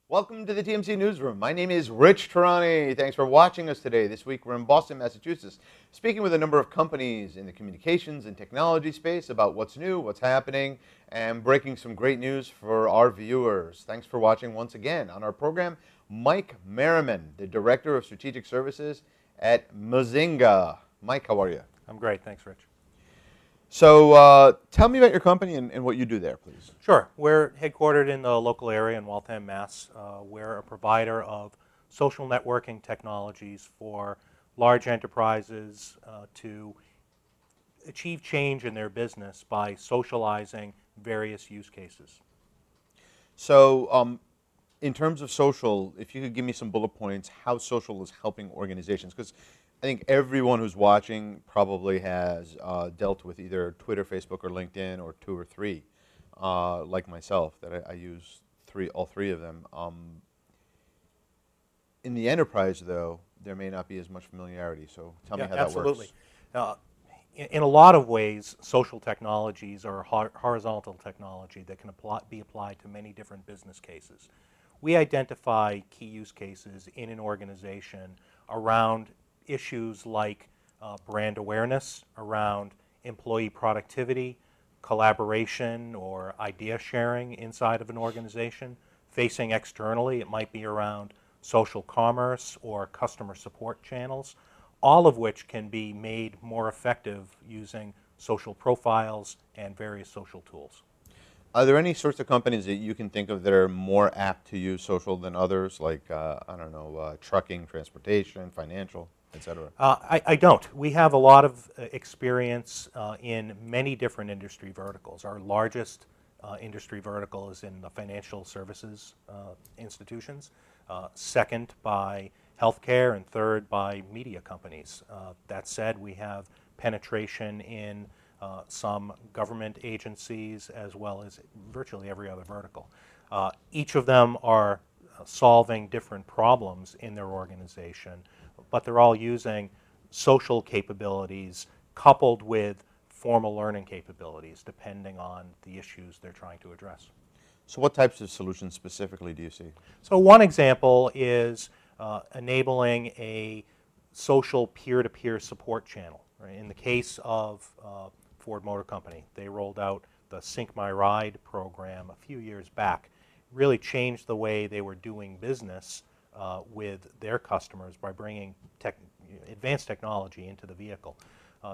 Welcome to the TMC Newsroom. My name is Rich Tehrani. Thanks for watching us today. This week we're in Boston, Massachusetts, speaking with a number of companies in the communications and technology space about what's new, what's happening, and breaking some great news for our viewers. Thanks for watching once again. On our program, Mike Merriman, the Director of Strategic Services at Mzinga. Mike, how are you? I'm great, thanks, Rich. So tell me about your company and what you do there, please. Sure. We're headquartered in the local area in Waltham, Mass. We're a provider of social networking technologies for large enterprises to achieve change in their business by socializing various use cases. So in terms of social, if you could give me some bullet points, how social is helping organizations, because I think everyone who's watching probably has dealt with either Twitter, Facebook, or LinkedIn, or two or three, like myself, that I use all three of them. In the enterprise, though, there may not be as much familiarity, so tell me how that Absolutely. works. In a lot of ways, social technologies are horizontal technology that can be applied to many different business cases. We identify key use cases in an organization around issues like brand awareness, around employee productivity, collaboration or idea sharing inside of an organization. Facing externally, it might be around social commerce or customer support channels, all of which can be made more effective using social profiles and various social tools. Are there any sorts of companies that you can think of that are more apt to use social than others, like, I don't know, trucking, transportation, financial, et cetera? I don't. We have a lot of experience in many different industry verticals. Our largest industry vertical is in the financial services institutions, second by healthcare, and third by media companies. That said, we have penetration in some government agencies as well as virtually every other vertical. Each of them are solving different problems in their organization, but they're all using social capabilities coupled with formal learning capabilities depending on the issues they're trying to address. So what types of solutions specifically do you see? So one example is enabling a social peer-to-peer support channel. Right? In the case of Ford Motor Company, they rolled out the Sync My Ride program a few years back. Really changed the way they were doing business with their customers by bringing advanced technology into the vehicle.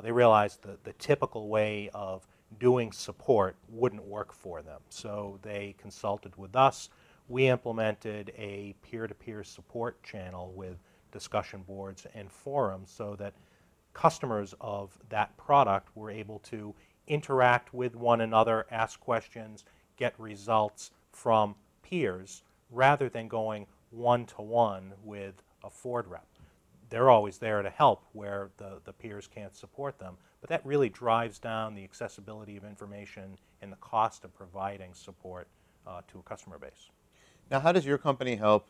They realized that the typical way of doing support wouldn't work for them. So they consulted with us. We implemented a peer-to-peer support channel with discussion boards and forums so that customers of that product were able to interact with one another, ask questions, get results from peers rather than going one-to-one with a Ford rep. They're always there to help where the peers can't support them, but that really drives down the accessibility of information and the cost of providing support to a customer base. Now, how does your company help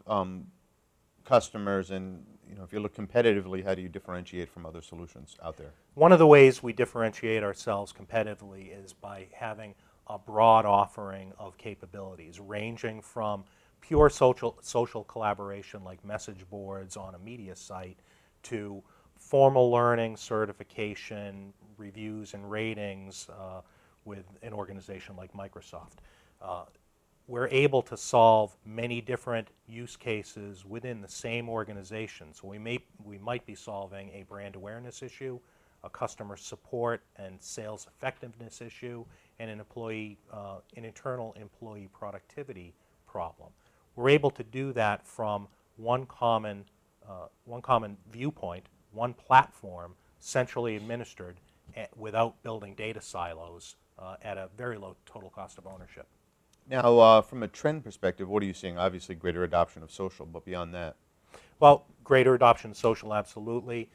customers, and if you look competitively, how do you differentiate from other solutions out there? One of the ways we differentiate ourselves competitively is by having a broad offering of capabilities, ranging from pure social collaboration like message boards on a media site to formal learning, certification, reviews, and ratings with an organization like Microsoft. We're able to solve many different use cases within the same organization. So we might be solving a brand awareness issue, a customer support and sales effectiveness issue, and an internal employee productivity problem. We're able to do that from one common viewpoint, one platform, centrally administered, without building data silos at a very low total cost of ownership. Now, from a trend perspective, what are you seeing? Obviously, greater adoption of social, but beyond that? Well, greater adoption of social, absolutely.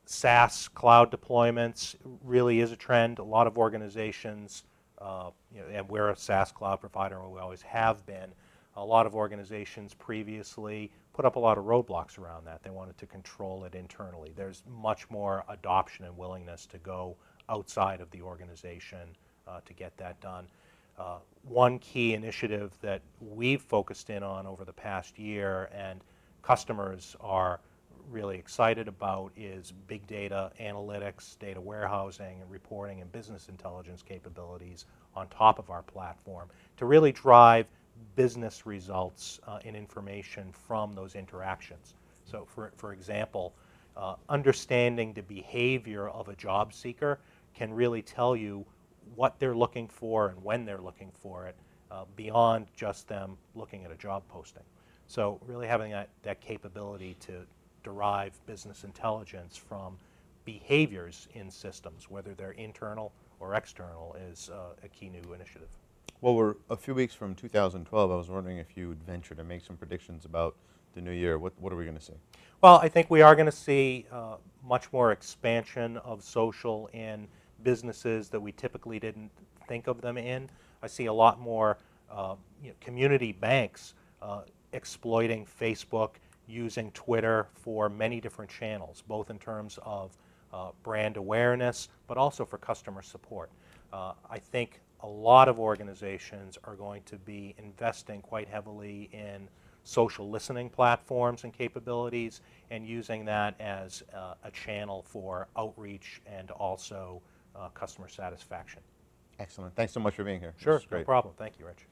SaaS cloud deployments really is a trend. A lot of organizations, and we're a SaaS cloud provider, and we always have been. A lot of organizations previously put up a lot of roadblocks around that. They wanted to control it internally. There's much more adoption and willingness to go outside of the organization to get that done. One key initiative that we've focused in on over the past year and customers are really excited about is big data analytics, data warehousing, and reporting and business intelligence capabilities on top of our platform to really drive business results and information from those interactions. So for example, understanding the behavior of a job seeker can really tell you what they're looking for and when they're looking for it beyond just them looking at a job posting. So really having that capability to derive business intelligence from behaviors in systems, whether they're internal or external, is a key new initiative. Well, we're a few weeks from 2012. I was wondering if you would venture to make some predictions about the new year. What are we going to see? Well, I think we are going to see much more expansion of social in businesses that we typically didn't think of them in. I see a lot more community banks exploiting Facebook, using Twitter for many different channels, both in terms of brand awareness, but also for customer support. I think a lot of organizations are going to be investing quite heavily in social listening platforms and capabilities and using that as a channel for outreach and also customer satisfaction. Excellent. Thanks so much for being here. Sure, This is no great. problem. Thank you, Rich.